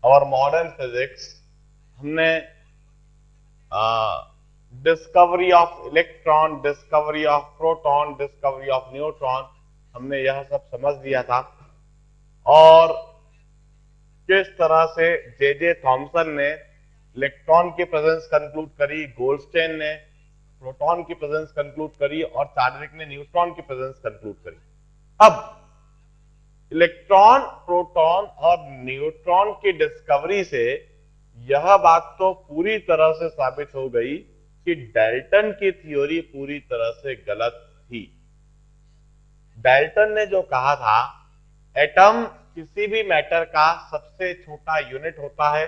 और modern physics हमने discovery of electron, discovery of proton, discovery of neutron, हमने यह सब समझ लिया था। और किस तरह से जे थॉमसन ने इलेक्ट्रॉन की प्रेजेंस कंक्लूड करी, गोल्डस्टेन ने प्रोटॉन की प्रेजेंस कंक्लूड करी और चार्विक ने न्यूट्रॉन की प्रेजेंस कंक्लूड करी। अब इलेक्ट्रॉन, प्रोटॉन और न्यूट्रॉन की डिस्कवरी से यह बात तो पूरी तरह से साबित हो गई कि डाल्टन की थ्योरी पूरी तरह से गलत थी। डाल्टन ने जो कहा था, एटम किसी भी मैटर का सबसे छोटा यूनिट होता है,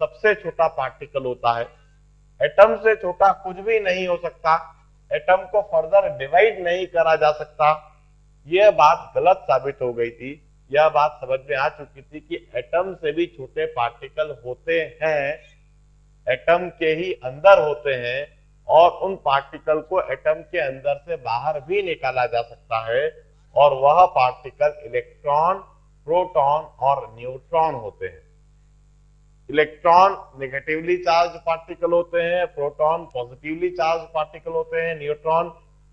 सबसे छोटा पार्टिकल होता है, एटम से छोटा कुछ भी नहीं हो सकता, एटम को फर्दर डिवाइड नहीं करा जा सकता। यह बात गलत साबित हो गई थी। यह बात समझ में आ चुकी थी कि एटम से भी छोटे पार्टिकल होते हैं, एटम के ही अंदर होते हैं, और उन पार्टिकल को एटम के अंदर से बाहर भी निकाला जा सकता है, और वह पार्टिकल इलेक्ट्रॉन, प्रोटॉन और न्यूट्रॉन होते हैं। इलेक्ट्रॉन नेगेटिवली चार्ज पार्टिकल होते हैं, प्रोटॉन पॉजिटिवली चार्ज पार्टिकल होते हैं, न्यूट्रॉन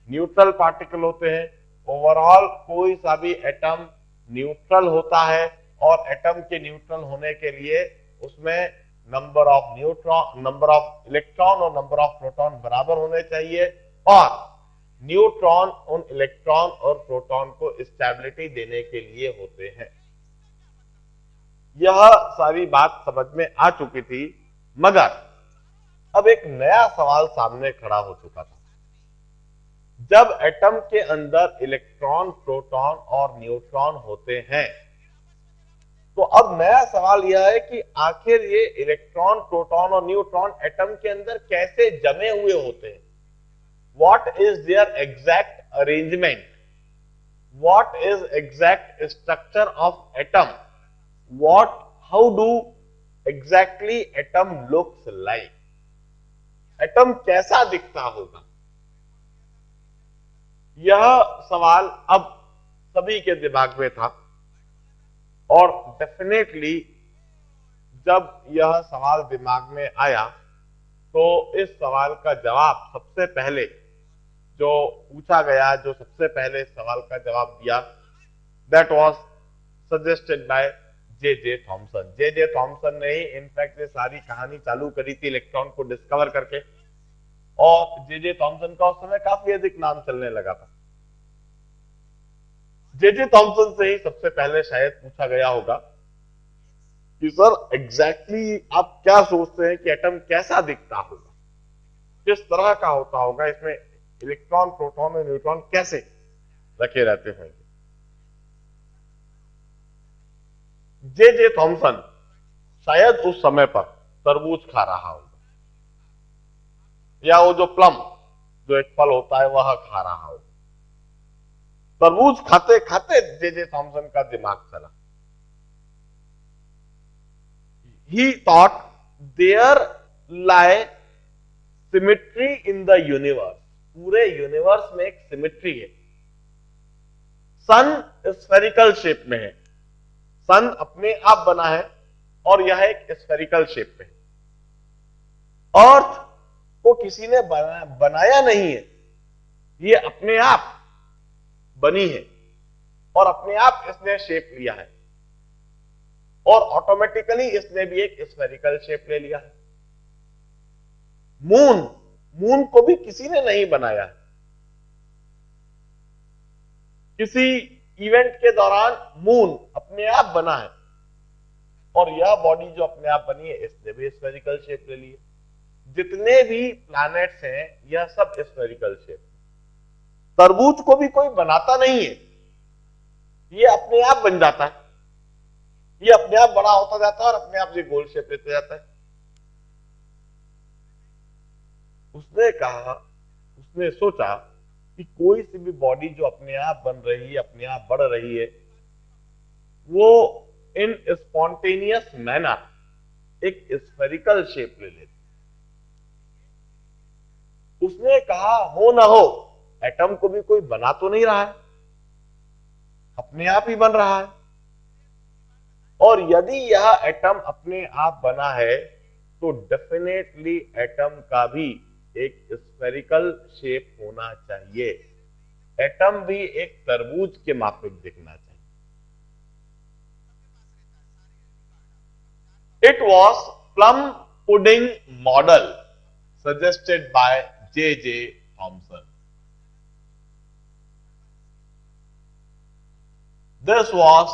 न्यूट्रल पार्टिकल होते हैं। ओवरऑल कोई सा भी एटम न्यूट्रल होता है, और एटम के न्यूट्रल होने के लिए उसमें number of neutron, number of electron और नंबर ऑफ प्रोटॉन बराबर होने चाहिए, और न्यूट्रॉन उन इलेक्ट्रॉन और प्रोटॉन को स्टेबिलिटी देने के लिए होते हैं। यह सारी बात समझ में आ चुकी थी, मगर अब एक नया सवाल सामने खड़ा हो चुका था। जब एटम के अंदर इलेक्ट्रॉन, प्रोटॉन और न्यूट्रॉन होते हैं, तो अब नया सवाल यह है कि आखिर ये इलेक्ट्रॉन, प्रोटॉन और न्यूट्रॉन एटम के अंदर कैसे जमे हुए होते हैं? What is their exact arrangement? What is exact structure of atom? How do exactly atom looks like? Atom कैसा दिखता होगा? यह सवाल अब सभी के दिमाग में था, और डेफिनेटली जब यह सवाल दिमाग में आया तो इस सवाल का जवाब सबसे पहले जो पूछा गया, जो सबसे पहले इस सवाल का जवाब दिया, that was suggested by J Thomson. J Thomson ने ही इनफैक्ट ये सारी कहानी चालू करी थी इलेक्ट्रॉन को डिस्कवर करके, और जे थॉमसन का उस समय काफी अधिक नाम चलने लगा था। जे थॉमसन से ही सबसे पहले शायद पूछा गया होगा कि सर एग्जैक्टली आप क्या सोचते हैं कि एटम कैसा दिखता होगा, किस तरह का होता होगा, इसमें इलेक्ट्रॉन, प्रोटॉन और न्यूट्रॉन कैसे रखे रहते हैं? जे थॉमसन शायद उस समय पर तरबूज खा रहा होगा, या वो जो प्लम, जो एक फल होता है, वह खा रहा होगा। तरबूज खाते खाते जे थॉमसन का दिमाग चला। He thought there lie symmetry in the universe. पूरे यूनिवर्स में एक सिमेट्री है। सन स्फेरिकल शेप में है, सन अपने आप बना है और यह एक स्फेरिकल शेप में है। अर्थ को किसी ने बनाया नहीं है, ये अपने आप बनी है और अपने आप इसने शेप लिया है, और ऑटोमेटिकली इसने भी एक स्फेरिकल शेप ले लिया है। मून को भी किसी ने नहीं बनाया है। किसी इवेंट के दौरान मून अपने आप बना है, और यह बॉडी जो अपने आप बनी है, इसने भी स्फेरिकल शेप ले ली है। जितने भी प्लैनेट्स हैं, यह सब स्फेरिकल शेप। तरबूज को भी कोई बनाता नहीं है, ये अपने आप बन जाता है, ये अपने आप बड़ा होता जाता है और अपने आप ये गोल शेप लेते जाता है। उसने कहा, उसने सोचा कि कोई सी भी बॉडी जो अपने आप बन रही है, अपने आप बढ़ रही है, वो इन स्पॉन्टेनियस मैनर एक स्फेरिकल शेप ले लेती। उसने कहा, हो ना हो, एटम को भी कोई बना तो नहीं रहा है, अपने आप ही बन रहा है, और यदि यह एटम अपने आप बना है तो डेफिनेटली एटम का भी एक स्फेरिकल शेप होना चाहिए। एटम भी एक तरबूज के माफिक दिखना चाहिए। It was plum pudding model suggested by J.J. Thomson. This was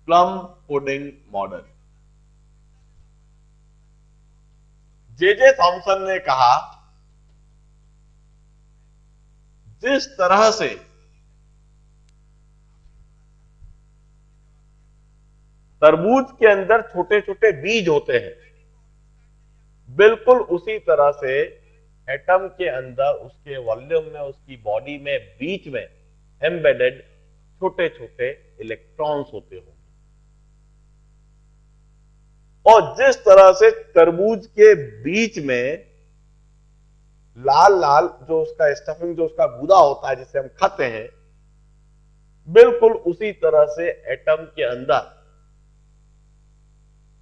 plum pudding model. J.J. Thomson ने कहा जिस तरह से तरबूज के अंदर छोटे छोटे बीज होते हैं, बिल्कुल उसी तरह से एटम के अंदर उसके वॉल्यूम में, उसकी बॉडी में, बीच में एम्बेडेड छोटे छोटे इलेक्ट्रॉन्स होते होंगे। और जिस तरह से तरबूज के बीच में लाल लाल जो उसका स्टफिंग, जो उसका गूदा होता है जिसे हम खाते हैं, बिल्कुल उसी तरह से एटम के अंदर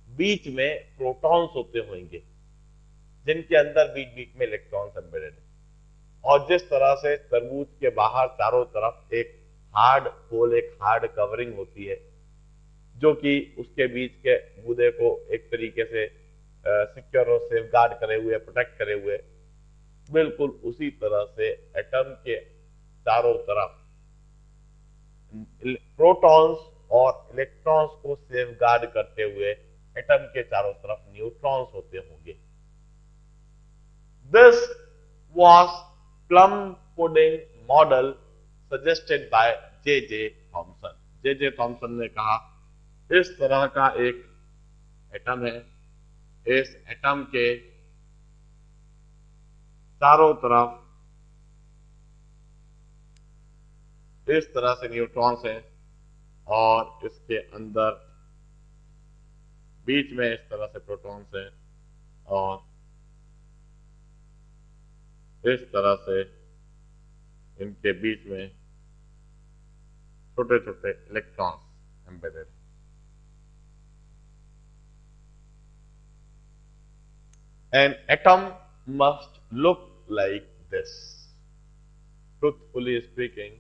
बीच में प्रोटॉन्स होते होंगे जिनके अंदर बीच बीच में इलेक्ट्रॉन्स एम्बेडेड है। और जिस तरह से तरबूज के बाहर चारों तरफ एक हार्ड होल, एक हार्ड कवरिंग होती है जो कि उसके बीच के गूदे को एक तरीके से सिक्योर और सेफगार्ड करे हुए, प्रोटेक्ट करे हुए, बिल्कुल उसी तरह से एटम के चारों तरफ प्रोटॉन्स और इलेक्ट्रॉन्स को सेफगार्ड करते हुए एटम के चारों तरफ न्यूट्रॉन्स होते होंगे। This was plum pudding model suggested by J.J. Thomson. J.J. Thomson ने कहा इस तरह का एक एटम है, इस एटम के चारों तरफ इस तरह से न्यूट्रॉन्स हैं और इसके अंदर बीच में इस तरह से प्रोटॉन्स हैं और इस तरह से इनके बीच में छोटे छोटे electrons embedded. An atom must look like this. Truthfully speaking,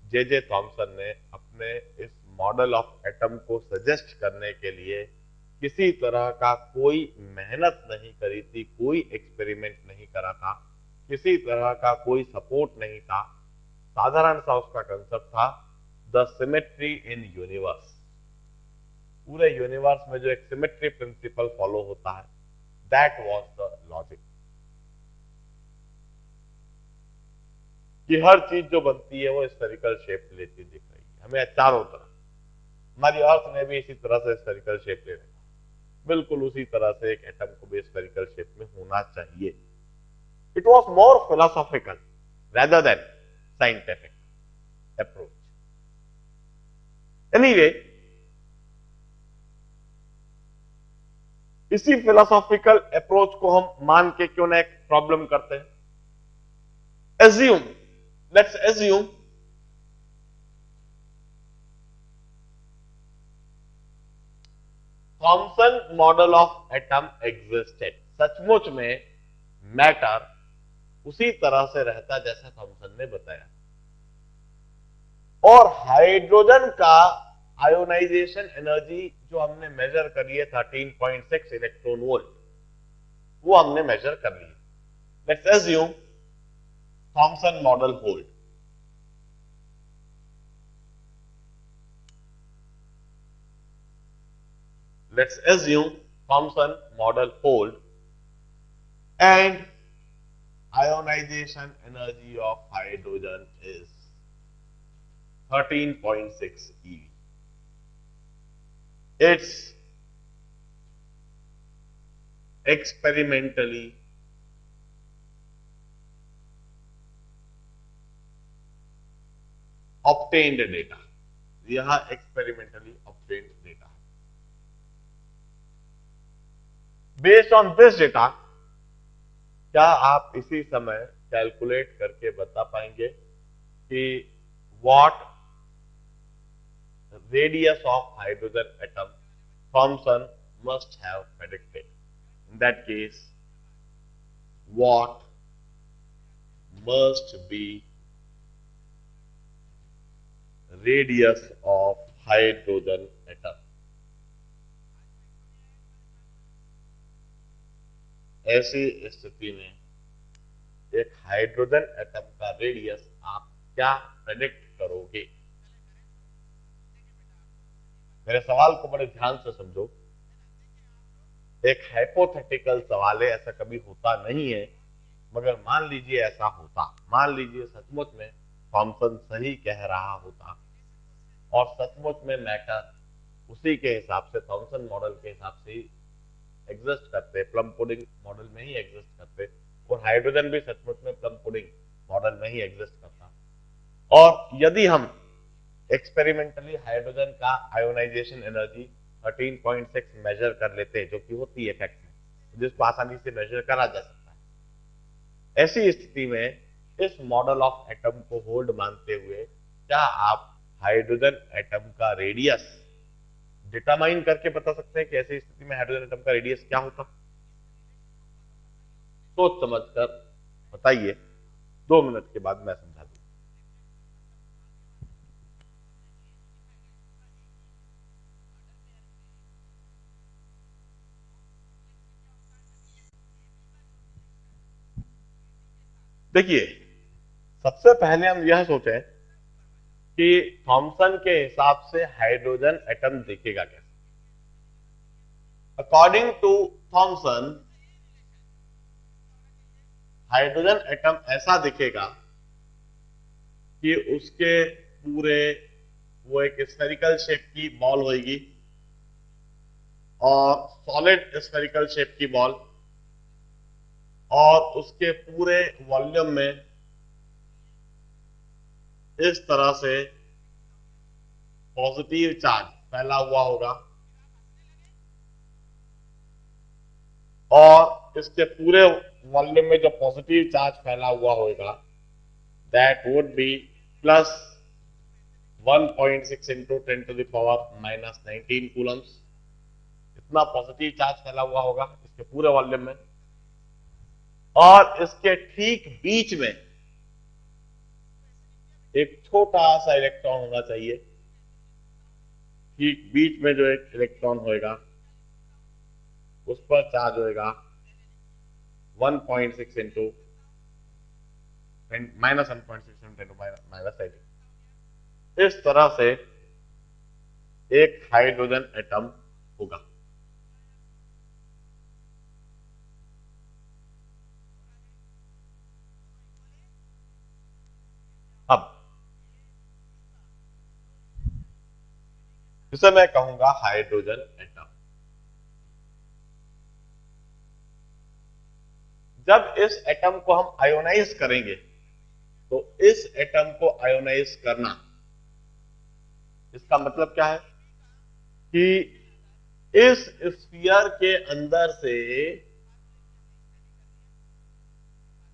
J.J. Thomson ने अपने इस मॉडल ऑफ एटम को सजेस्ट करने के लिए किसी तरह का कोई मेहनत नहीं करी थी, कोई एक्सपेरिमेंट नहीं करा था, किसी तरह का कोई सपोर्ट नहीं था। साधारण सा उसका कंसेप्ट था, द सिमेट्री इन यूनिवर्स। पूरे यूनिवर्स में जो एक सिमेट्री प्रिंसिपल फॉलो होता है, दैट वाज द लॉजिक, कि हर चीज जो बनती है वो स्फेरिकल शेप लेती दिख रही है हमें चारों तरफ। हमारी अर्थ ने भी इसी तरह से स्फेरिकल शेप ले रखा, बिल्कुल उसी तरह से एक एटम को भी स्फेरिकल शेप में होना चाहिए। It was more philosophical rather than scientific approach. Anyway, इसी फिलोसॉफिकल अप्रोच को हम मान के क्यों ना एक प्रॉब्लम करते हैं। Let's assume Thompson model of atom existed. सचमुच में मैटर उसी तरह से रहता जैसा थॉमसन ने बताया, और हाइड्रोजन का आयोनाइजेशन एनर्जी जो हमने मेजर करी है 13.6 इलेक्ट्रॉन वोल्ट, वो हमने मेजर कर ली। Let's assume Thomson model hold. Let's assume Thomson model hold and ionization energy of hydrogen is 13.6 eV. It's experimentally obtained data. यह experimentally obtained data. Based on this data, क्या आप इसी समय calculate करके बता पाएंगे कि what radius of hydrogen atom Thomson must have predicted? In that case, what must be radius of hydrogen atom? ऐसी स्थिति में एक हाइड्रोजन एटम का रेडियस आप क्या प्रेडिक्ट करोगे? मेरे सवाल को बड़े ध्यान से समझो। एक हाइपोथेटिकल सवाल है, ऐसा कभी होता नहीं है, मगर मान लीजिए ऐसा होता, मान लीजिए सचमुच में थॉमसन सही कह रहा होता और सचमुच में मैटर उसी के हिसाब से, थॉमसन मॉडल के हिसाब से एग्जिस्ट करते, प्लम पुडिंग मॉडल में ही एग्जिस्ट करते, और हाइड्रोजन भी सचमुच में प्लम पुडिंग मॉडल में ही एग्जिस्ट करता, और यदि हम एक्सपेरिमेंटली हाइड्रोजन का आयोनाइजेशन एनर्जी 13.6 मेजर कर लेते हैं, जो कि होती है फैक्ट में, जिसको आसानी से मेजर करा जा सकता है, ऐसी स्थिति में इस मॉडल ऑफ एटम को होल्ड मानते हुए क्या आप हाइड्रोजन एटम का रेडियस डिटरमाइन करके बता सकते हैं कि ऐसी स्थिति में हाइड्रोजन एटम का रेडियस क्या होता? सोच समझकर बताइए, 2 मिनट के बाद मैं समझा दूं। देखिए, सबसे पहले हम यह सोचें कि थॉमसन के हिसाब से हाइड्रोजन एटम दिखेगा कैसे। According to Thomson, hydrogen atom ऐसा दिखेगा कि उसके पूरे वो एक स्फेरिकल शेप की बॉल होगी और सॉलिड स्फेरिकल शेप की बॉल, और उसके पूरे वॉल्यूम में इस तरह से पॉजिटिव चार्ज फैला हुआ होगा, और इसके पूरे वॉल्यूम में जो पॉजिटिव चार्ज फैला हुआ होगा that would be plus 1.6 into 10⁻⁻19 Coulomb's. इतना पॉजिटिव चार्ज फैला हुआ होगा इसके पूरे वॉल्यूम में, और इसके ठीक बीच में एक छोटा सा इलेक्ट्रॉन होना चाहिए। ठीक बीच में जो एक इलेक्ट्रॉन होएगा उस पर चार्ज होएगा 1.6 इंटू -1.6 इस तरह से एक हाइड्रोजन एटम होगा। अब इसे मैं कहूंगा हाइड्रोजन एटम। जब इस एटम को हम आयोनाइज करेंगे तो इस एटम को आयोनाइज करना, इसका मतलब क्या है कि इस स्फीयर के अंदर से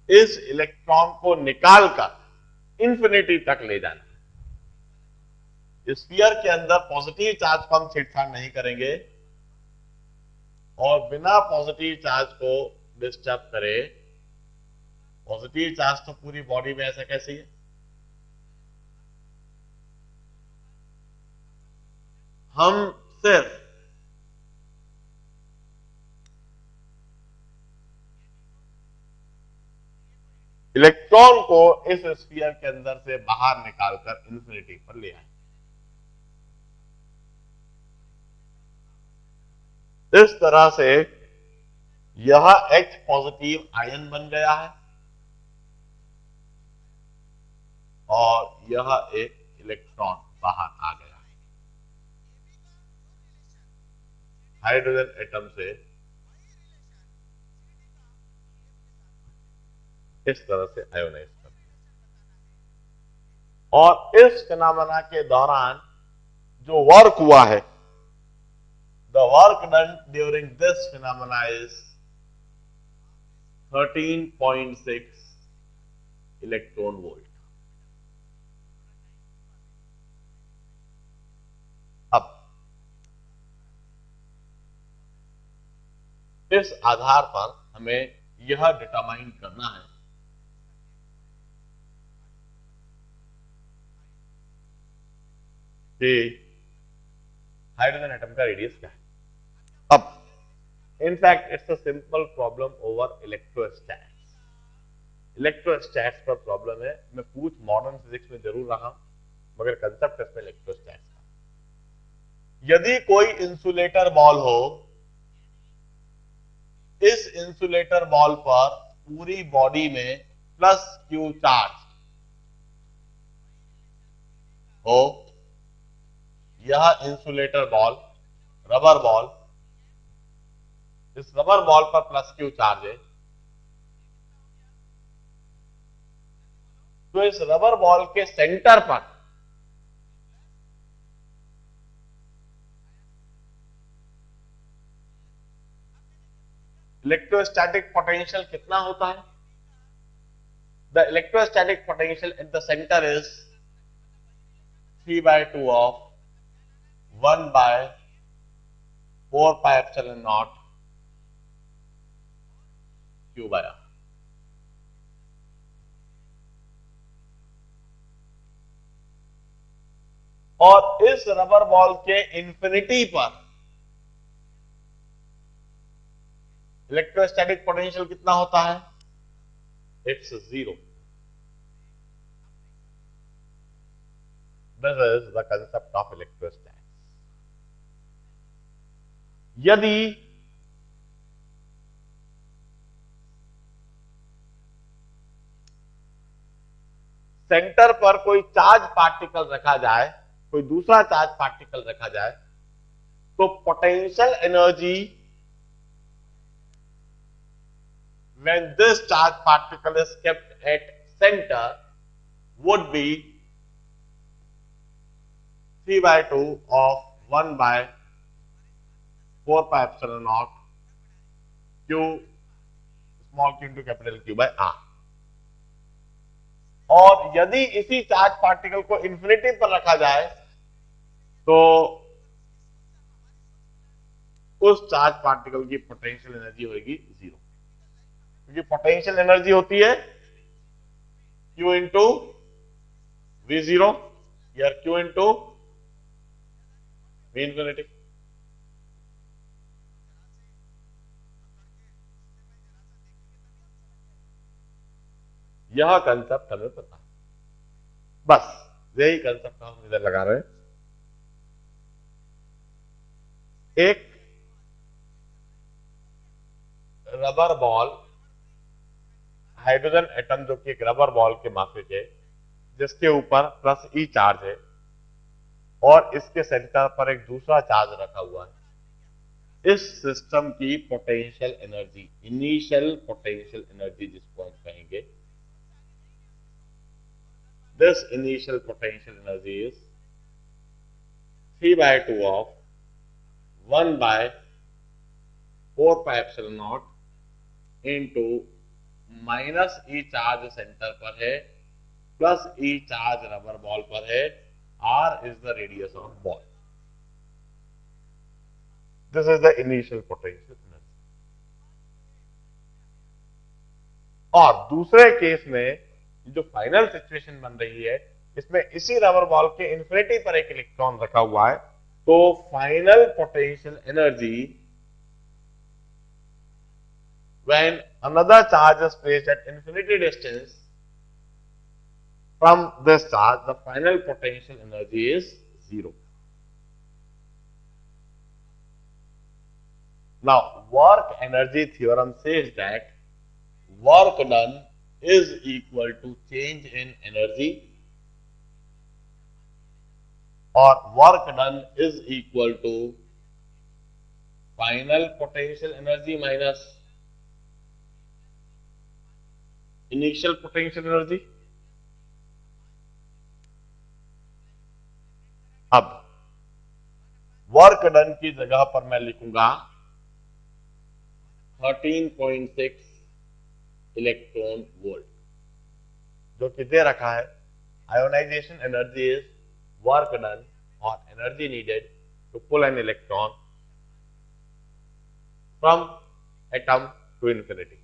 इस इलेक्ट्रॉन को निकालकर इंफिनिटी तक ले जाना। स्फीयर के अंदर पॉजिटिव चार्ज को हम छेड़छाड़ नहीं करेंगे, और बिना पॉजिटिव चार्ज को डिस्टर्ब करे, पॉजिटिव चार्ज तो पूरी बॉडी में ऐसा कैसे है, हम सिर्फ इलेक्ट्रॉन को इस स्फीयर के अंदर से बाहर निकालकर इंफिनिटी पर ले आए। इस तरह से यह H पॉजिटिव आयन बन गया है और यह एक इलेक्ट्रॉन बाहर आ गया है। हाइड्रोजन एटम से इस तरह से आयोनाइज कर दिया, और इस फिनोमेना के दौरान जो वर्क हुआ है, the work done during this phenomena is 13.6 electron volt. इस आधार पर हमें यह डिटरमाइन करना है कि हाइड्रोजन एटम का रेडियस क्या है। अब in fact it's a simple problem over electrostatics. Electrostatics पर प्रॉब्लम है, मैं पूछ मॉडर्न फिजिक्स में जरूर रहा हूं मगर कंसेप्ट इसमें इलेक्ट्रोस्टैट्स का। यदि कोई इंसुलेटर बॉल हो, इस इंसुलेटर बॉल पर पूरी बॉडी में प्लस क्यू चार्ज हो, यह इंसुलेटर बॉल, रबर बॉल, इस रबर बॉल पर प्लस क्यू चार्ज है, तो इस रबर बॉल के सेंटर पर इलेक्ट्रोस्टैटिक पोटेंशियल कितना होता है? The electrostatic potential at the centre is 3/2 of 1/4 pi epsilon naught Q by R। और इस रबर बॉल के इंफिनिटी पर इलेक्ट्रोस्टैटिक पोटेंशियल कितना होता है? It's 0। This is the concept of electrostatics. यदि सेंटर पर कोई चार्ज पार्टिकल रखा जाए, कोई दूसरा चार्ज पार्टिकल रखा जाए, तो potential energy when this charge particle is kept at center would be 3/2 of 1/4 pi epsilon naught Q small q into capital Q by R। और यदि इसी चार्ज पार्टिकल को इंफिनिटी पर रखा जाए तो उस चार्ज पार्टिकल की पोटेंशियल एनर्जी होगी 0, क्योंकि पोटेंशियल एनर्जी होती है Q इंटू V0 या Q इंटू V इंफिनिटी। यह कंसेप्ट हमें पता है, बस यही कंसेप्ट हम इधर लगा रहे हैं। एक रबर बॉल, हाइड्रोजन एटम जो कि एक रबर बॉल के माफिक है, जिसके ऊपर प्लस ई चार्ज है और इसके सेंटर पर एक दूसरा चार्ज रखा हुआ है, इस सिस्टम की potential energy, initial potential energy जिसको हम कहेंगे, this initial potential energy is 3/2 of 1/4 pi epsilon naught into minus E charge centre पर है plus E charge rubber ball पर है, R is the radius of ball। This is the initial potential energy। और दूसरे case में जो final situation बन रही है, इसमें इसी रबर बॉल के इंफिनिटी पर एक इलेक्ट्रॉन रखा हुआ है, तो final potential energy when another charge is placed at infinity distance from this charge, the final potential energy is 0। Now work energy theorem says that work done is equal to change in energy, or work done is equal to final potential energy minus initial potential energy। अब work done की जगह पर मैं लिखूंगा 13.6 electron volt, जो कि दे रखा है। Ionisation energy is work done और energy needed to pull an electron from atom to infinity.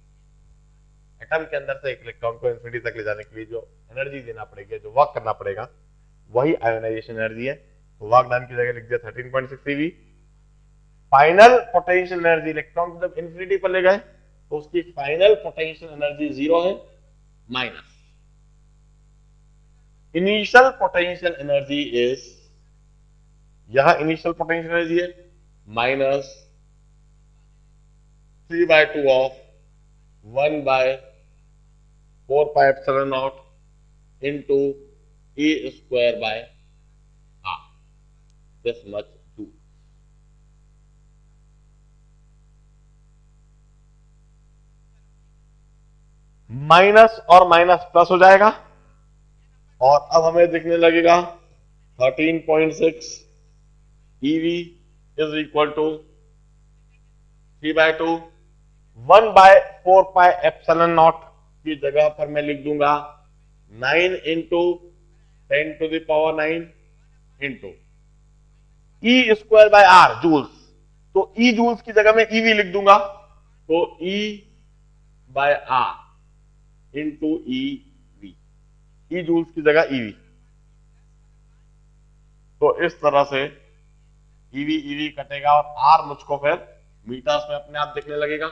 Atom के अंदर से एक इलेक्ट्रॉन को इन्फिनिटी तक ले जाने के लिए जो एनर्जी देना पड़ेगी, जो वर्क करना पड़ेगा, वही आयोनाइजेशन एनर्जी है। तो वर्क डन की जगह लिख दिया 13.6 eV। Final potential energy, electron को जब इन्फिनिटी पर ले गए तो उसकी फाइनल पोटेंशियल एनर्जी 0 है, minus initial potential energy is, यह इनिशियल पोटेंशियल एनर्जी है, minus 3/2 of 1/4πε0 into E square by R, this much do। Minus और माइनस प्लस हो जाएगा और अब हमें दिखने लगेगा 13.6 EV इज इक्वल टू 3/2 1/4πε0 की जगह पर मैं लिख दूंगा 9 into 10⁹ into E square by R joules. तो E जूल्स की जगह में EV लिख दूंगा, तो E by R into EV, E joules की जगह EV। तो इस तरह से EV कटेगा और R मुझको फिर मीटर्स में अपने आप दिखने लगेगा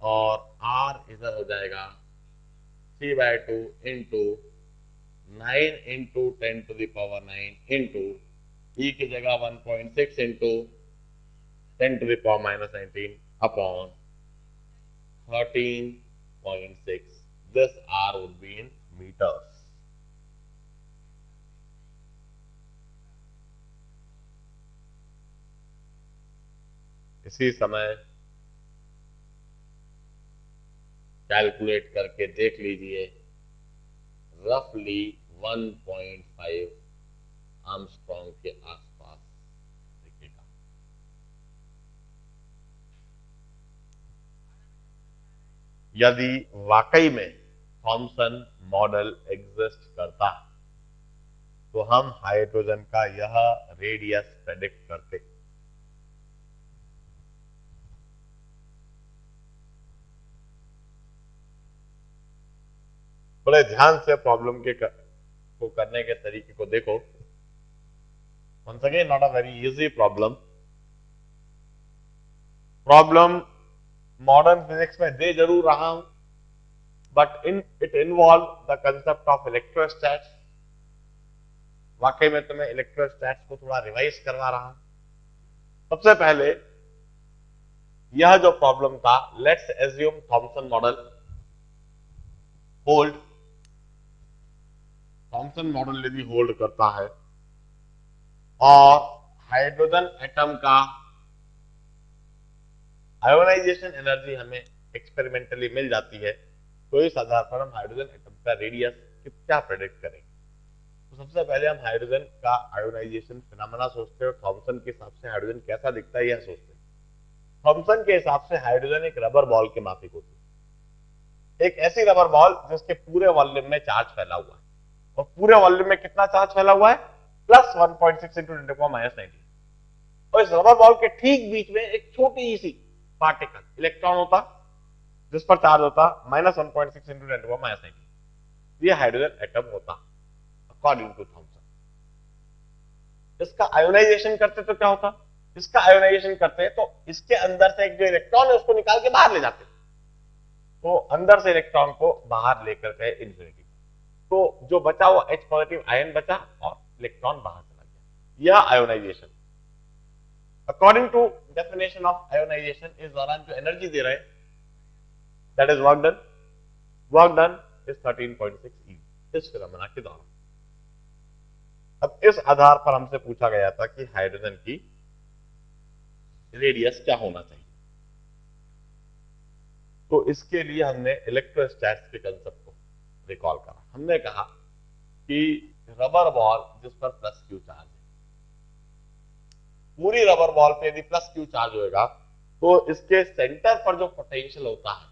और R इधर हो जाएगा 3/2 इंटू 9 इंटू 10⁹ इंटू E की जगह 1.6 into 10⁻⁻19 upon 13.6। This R would be in meters। इसी समय कैलकुलेट करके देख लीजिए, रफली 1.5 आर्मस्ट्रॉन्ग के आसपास दिखेगा। यदि वाकई में थॉमसन मॉडल एग्जिस्ट करता तो हम हाइड्रोजन का यह रेडियस प्रेडिक्ट करते। बड़े ध्यान से प्रॉब्लम को करने के तरीके को देखो। Once again, not a very easy problem। Problem modern physics में दे जरूर रहा हूं, but it involve the concept of electrostatics. वाकई में तुम्हें इलेक्ट्रोस्टैट्स को थोड़ा रिवाइज करवा रहा हूं। सबसे पहले यह जो प्रॉब्लम था, let's assume Thompson model hold, Thompson model यदि होल्ड करता है और हाइड्रोजन एटम का आयोनाइजेशन एनर्जी हमें एक्सपेरिमेंटली मिल जाती है, तो इस आधार पर हम हाइड्रोजन एटम का रेडियस क्या प्रेडिक्ट करेंगे। तो सबसे पहले हम हाइड्रोजन का आयोनाइजेशन फिनोमेना सोचते हैं और थॉमसन के हिसाब से हाइड्रोजन कैसा दिखता है यह सोचते हैं। थॉमसन के हिसाब से हाइड्रोजन एक रबर बॉल के माफिक होती है, एक ऐसी रबर बॉल जिसके पूरे वॉल्यूम में चार्ज फैला हुआ है, और पूरे वॉल्यूम में कितना चार्ज फैला हुआ है, प्लस 1.6 इंटू 10⁻⁻19। और इस रबर बॉल के ठीक बीच में एक छोटी सी पार्टिकल इलेक्ट्रॉन होता जिस पर चार्ज होता -1.6 इंटू 10⁻⁻19। ये हाइड्रोजन एटम होता अकॉर्डिंग टू थॉमसन। इसका आयोनाइजेशन करते तो क्या होता, इसका आयोनाइजेशन करते तो इसके अंदर से एक जो इलेक्ट्रॉन है उसको निकाल के बाहर ले जाते, तो अंदर से इलेक्ट्रॉन को बाहर लेकर गए इन्फिनिटी, तो जो बचा वो H पॉजिटिव आयन बचा और इलेक्ट्रॉन बाहर चला गया। यह ionization. According to definition of ionization, इस दौरान जो एनर्जी दे रहे हैं that is work done. Work done is 13.6 eV इस फिनोमेना के दौरान। अब इस आधार पर हमसे पूछा गया था कि हाइड्रोजन की रेडियस क्या होना चाहिए, तो इसके लिए हमने इलेक्ट्रोस्टैट्स के कंसेप्ट को रिकॉल करा। हमने कहा कि रबर बॉल जिस पर प्लस क्यू चार्ज है, पूरी रबर बॉल पे यदि प्लस क्यू चार्ज होगा तो इसके सेंटर पर जो पोटेंशियल होता है,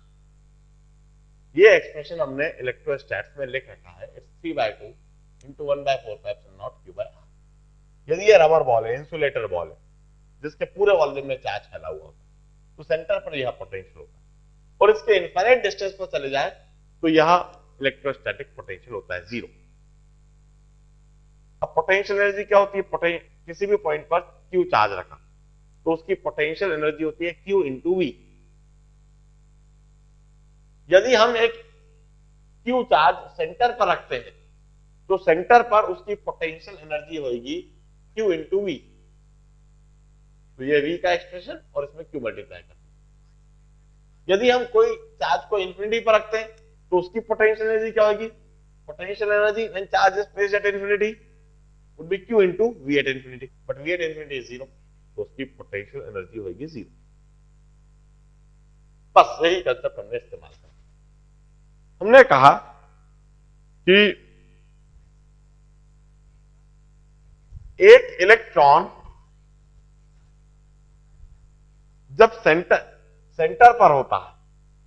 ये एक्सप्रेशन हमने इलेक्ट्रोस्टैट्स में लिख रखा है, इट्स 3/2 इंटू 1/4πε0 Q/R। यदि ये रबर बॉल है, इंसुलेटर बॉल है, जिसके पूरे वॉल्यूम में चार्ज फैला हुआ होता है, तो सेंटर पर यह पोटेंशियल होता है, और इसके इनफाइनाइट डिस्टेंस पर चले जाए तो यह इलेक्ट्रोस्टैटिक पोटेंशियल होता है 0। अब पोटेंशियल एनर्जी क्या होती है? किसी भी पॉइंट पर क्यू चार्ज रखा तो उसकी पोटेंशियल एनर्जी होती है Q इंटू वी। यदि हम एक क्यू चार्ज सेंटर पर रखते हैं तो सेंटर पर उसकी पोटेंशियल एनर्जी होगी Q इंटू वी। तो ये V का एक्सप्रेशन और इसमें Q मल्टीप्लाई करते हैं। यदि हम कोई चार्ज को इंफिनिटी पर रखते हैं तो उसकी पोटेंशियल एनर्जी क्या होगी? Potential energy when charge is placed at infinity would be Q into V at infinity, but V at infinity is 0, तो उसकी पोटेंशियल एनर्जी होगी 0। बस यही कंसेप्ट हमने इस्तेमाल किया। हमने कहा कि एक इलेक्ट्रॉन जब सेंटर पर होता है,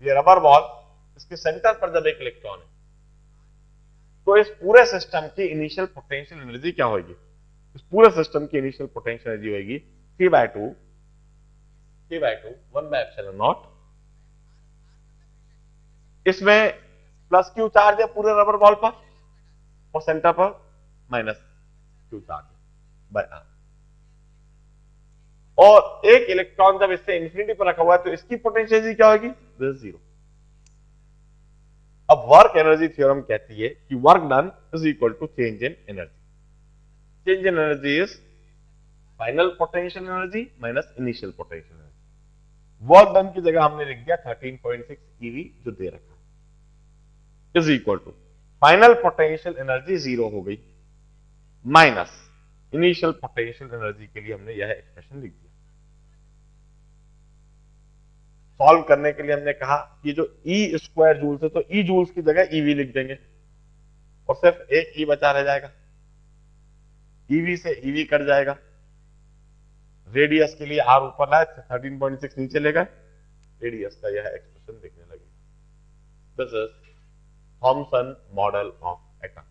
ये रबर बॉल, इसके सेंटर पर जब एक इलेक्ट्रॉन है तो इस पूरे सिस्टम की इनिशियल पोटेंशियल एनर्जी क्या होगी? इस पूरे सिस्टम की इनिशियल पोटेंशियल एनर्जी होगी P/2 1/ε0। इसमें प्लस Q चार्ज है पूरे रबर बॉल पर और सेंटर पर minus Q charge by R। और एक इलेक्ट्रॉन जब इससे इंफिनिटी पर रखा हुआ है तो इसकी पोटेंशियल एनर्जी क्या होगी? दिस 0। अब वर्क एनर्जी थ्योरम कहती है कि work done is equal to change in energy. Change in energy is final potential energy minus initial potential energy. Work done की जगह हमने लिख दिया 13.6 eV जो दे रखा है, is equal to final potential energy 0 हो गई माइनस इनिशियल पोटेंशियल एनर्जी के लिए हमने यह एक्सप्रेशन लिख दिया। सॉल्व करने के लिए हमने कहा कि जो E स्क्वायर जूल्स है तो E जूल्स की जगह EV लिख देंगे और सिर्फ एक E बचा रह जाएगा, EV से EV कट जाएगा। रेडियस के लिए R ऊपर लाए 13.6 नीचे ले गए, रेडियस का यह एक्सप्रेशन दिखने लगेगा। This is Thompson model of atom.